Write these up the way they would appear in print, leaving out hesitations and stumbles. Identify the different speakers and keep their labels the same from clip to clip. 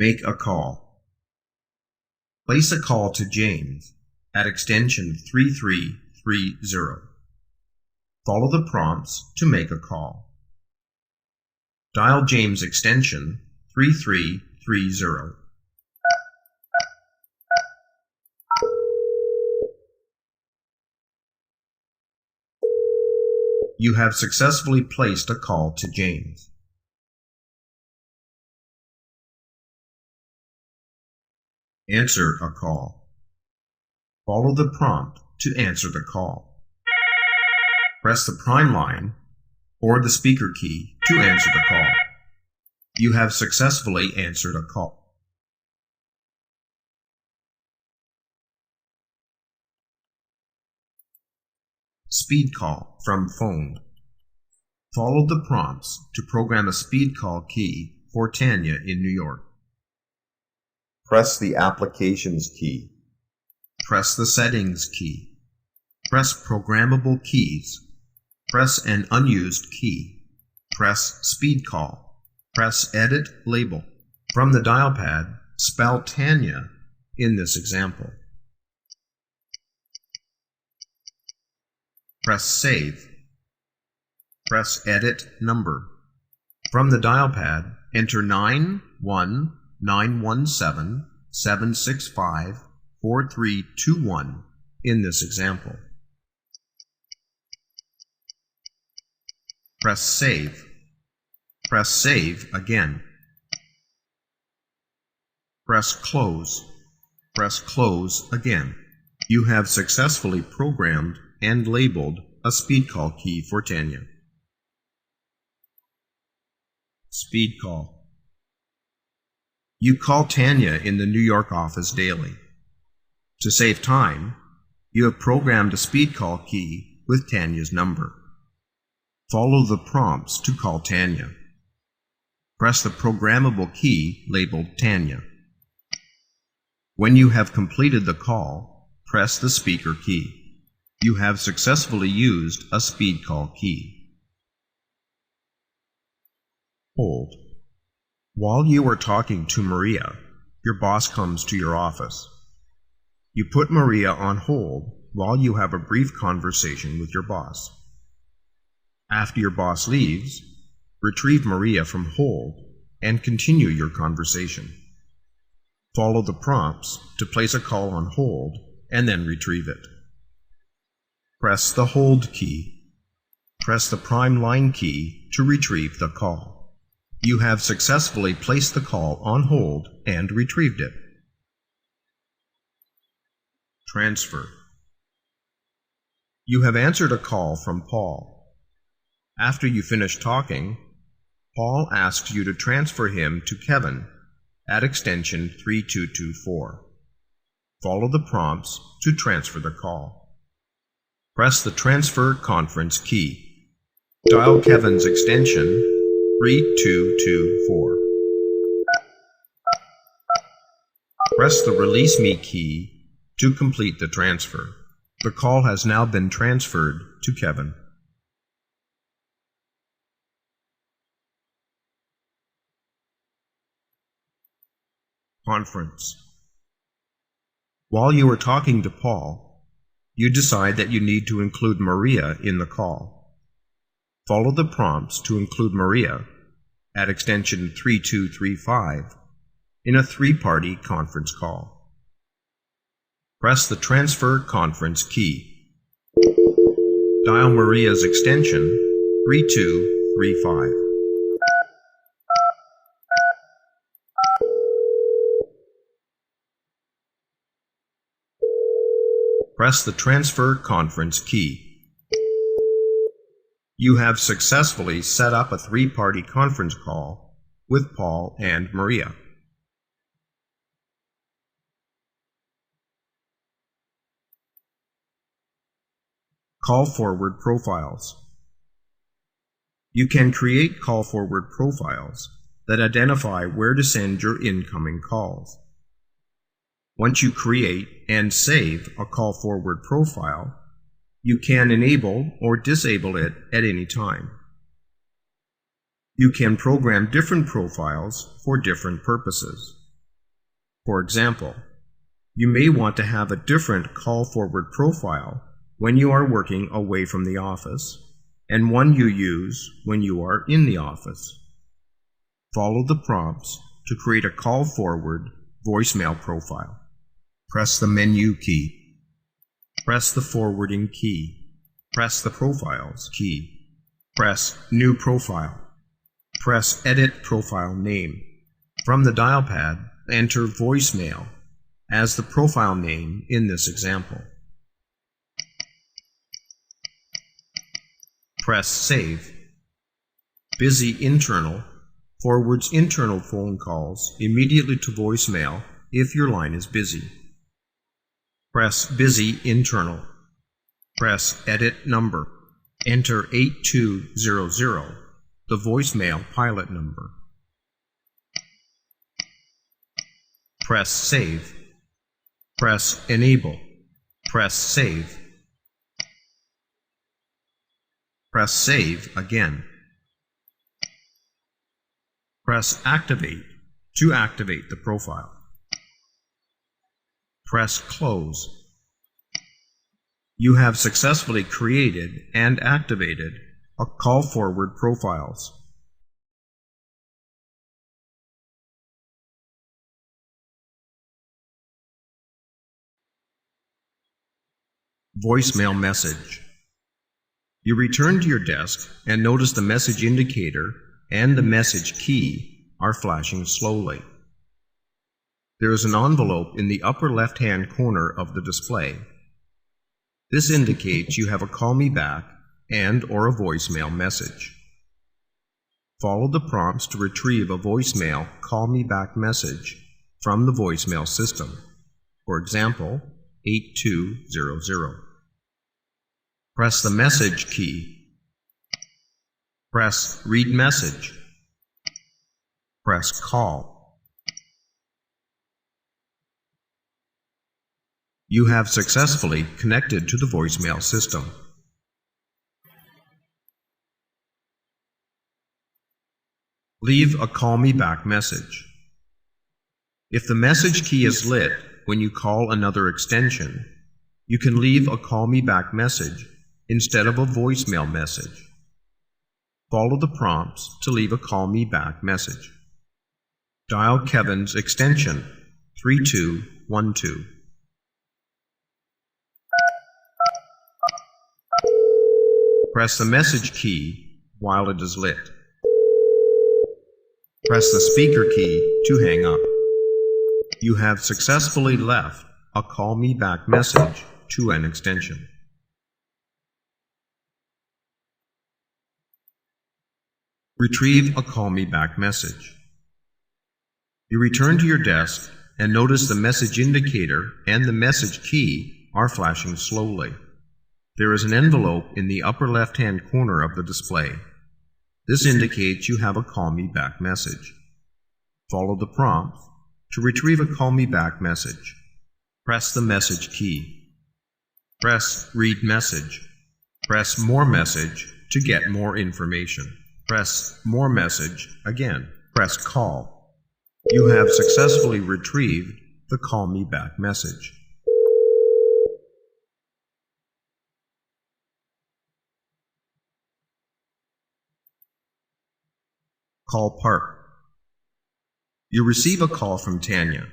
Speaker 1: Make a call. Place a call to James at extension 3330. Follow the prompts to make a call. Dial James extension 3330. You have successfully placed a call to James. Answer a call. Follow the prompt to answer the call. Press the prime line or the speaker key to answer the call. You have successfully answered a call. Speed call from phone. Follow the prompts to program a speed call key for Tanya in New York. Press the Applications key. Press the Settings key. Press Programmable keys. Press an unused key. Press Speed call. Press Edit Label. From the dial pad, spell Tanya in this example. Press Save. Press Edit Number. From the dial pad, enter 91917654321 in this example. Press Save. Press Save again. Press Close. Press Close again. You have successfully programmed and labeled a speed call key for Tanya. Speed call. You call Tanya in the New York office daily. To save time, you have programmed a speed call key with Tanya's number. Follow the prompts to call Tanya. Press the programmable key labeled Tanya. When you have completed the call, press the speaker key. You have successfully used a speed call key. Hold. While you are talking to Maria, your boss comes to your office. You put Maria on hold while you have a brief conversation with your boss. After your boss leaves, retrieve Maria from hold and continue your conversation. Follow the prompts to place a call on hold and then retrieve it. Press the hold key. Press the prime line key to retrieve the call. You have successfully placed the call on hold and retrieved it. Transfer. You have answered a call from Paul. After you finish talking, Paul asks you to transfer him to Kevin at extension 3224. Follow the prompts to transfer the call. Press the Transfer Conference key. Dial Kevin's extension 3224. Press the Release Me key to complete the transfer. The call has now been transferred to Kevin. Conference. While you are talking to Paul, you decide that you need to include Maria in the call. Follow the prompts to include Maria at extension 3235 in a three-party conference call. Press the Transfer Conference key. Dial Maria's extension 3235. Press the Transfer Conference key. You have successfully set up a three-party conference call with Paul and Maria. Call forward profiles. You can create call forward profiles that identify where to send your incoming calls. Once you create and save a call forward profile, you can enable or disable it at any time. You can program different profiles for different purposes. For example, you may want to have a different call forward profile when you are working away from the office, and one you use when you are in the office. Follow the prompts to create a call forward voicemail profile. Press the menu key. Press the forwarding key. Press the profiles key. Press New Profile. Press Edit Profile Name. From the dial pad, enter voicemail as the profile name in this example. Press Save. Busy Internal forwards internal phone calls immediately to voicemail if your line is busy. Press Busy Internal. Press Edit Number. Enter 8200, the voicemail pilot number. Press Save. Press Enable. Press Save. Press Save again. Press Activate to activate the profile. Press Close. You have successfully created and activated a call forward profiles. Voicemail message. You return to your desk and notice the message indicator and the message key are flashing slowly. There is an envelope in the upper left-hand corner of the display. This indicates you have a call me back and/or a voicemail message. Follow the prompts to retrieve a voicemail call me back message from the voicemail system. For example, 8200. Press the message key. Press Read Message. Press Call. You have successfully connected to the voicemail system. Leave a call me back message. If the message key is lit when you call another extension, you can leave a call me back message instead of a voicemail message. Follow the prompts to leave a call me back message. Dial Kevin's extension 3212. Press the message key while it is lit. Press the speaker key to hang up. You have successfully left a call me back message to an extension. Retrieve a call me back message. You return to your desk and notice the message indicator and the message key are flashing slowly. There is an envelope in the upper left-hand corner of the display. This indicates you have a call me back message. Follow the prompt to retrieve a call me back message. Press the message key. Press Read Message. Press More Message to get more information. Press More Message again. Press Call. You have successfully retrieved the call me back message. Call Park. You receive a call from Tanya.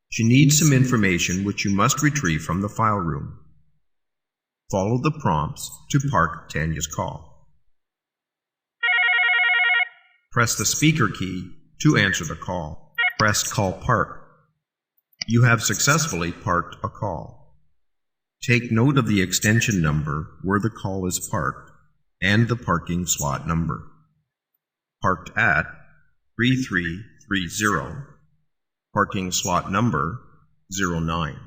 Speaker 1: She needs some information which you must retrieve from the file room. Follow the prompts to park Tanya's call. Press the speaker key to answer the call. Press Call Park. You have successfully parked a call. Take note of the extension number where the call is parked and the parking slot number. Parked at 3330. Parking slot number 09.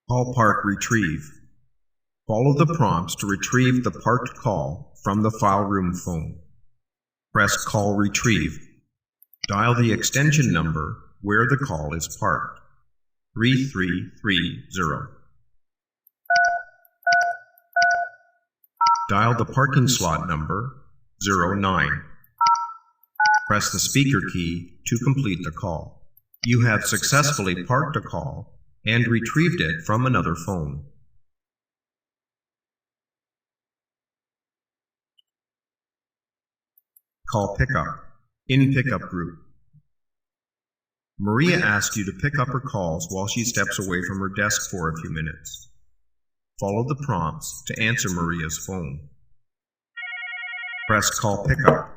Speaker 1: Call Park Retrieve. Follow the prompts to retrieve the parked call from the file room phone. Press Call Retrieve. Dial the extension number where the call is parked. 3330. Dial the parking slot number 09. Press the speaker key to complete the call. You have successfully parked a call and retrieved it from another phone. Call pickup. In pickup group. Maria asks you to pick up her calls while she steps away from her desk for a few minutes. Follow the prompts to answer Maria's phone. Press Call Pickup.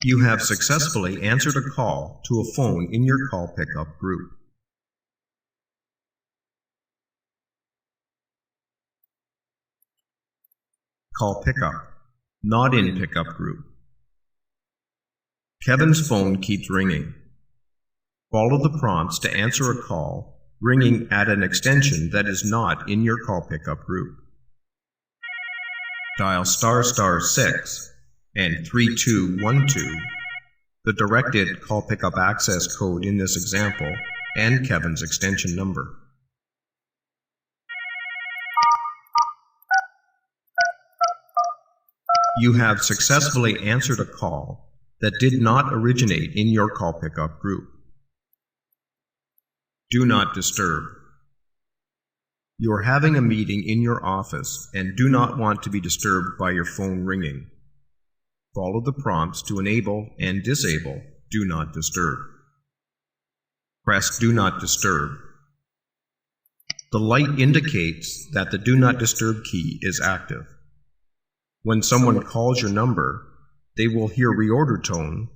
Speaker 1: You have successfully answered a call to a phone in your call pickup group. Call Pickup. Not in pickup group. Kevin's phone keeps ringing. Follow the prompts to answer a call ringing at an extension that is not in your call pickup group. Dial **6 and 3212, the directed call pickup access code in this example, and Kevin's extension number. You have successfully answered a call that did not originate in your call pickup group. Do not disturb. You are having a meeting in your office and do not want to be disturbed by your phone ringing. Follow the prompts to enable and disable Do Not Disturb. Press Do Not Disturb. The light indicates that the Do Not Disturb key is active. When someone calls your number, they will hear reorder tone,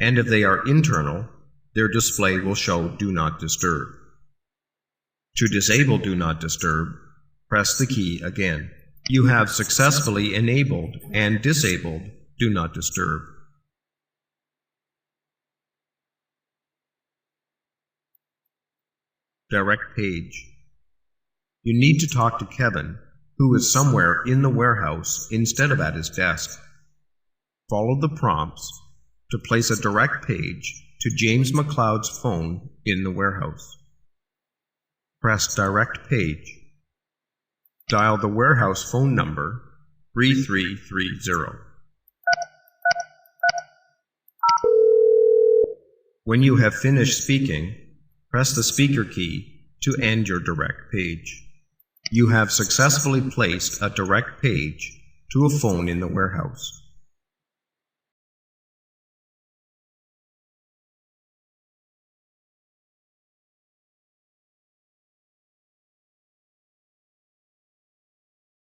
Speaker 1: and if they are internal, their display will show Do Not Disturb. To disable Do Not Disturb, press the key again. You have successfully enabled and disabled Do Not Disturb. Direct page. You need to talk to Kevin, who is somewhere in the warehouse instead of at his desk. Follow the prompts to place a direct page to James McLeod's phone in the warehouse. Press Direct Page. Dial the warehouse phone number 3330. When you have finished speaking, press the speaker key to end your direct page. You have successfully placed a direct page to a phone in the warehouse.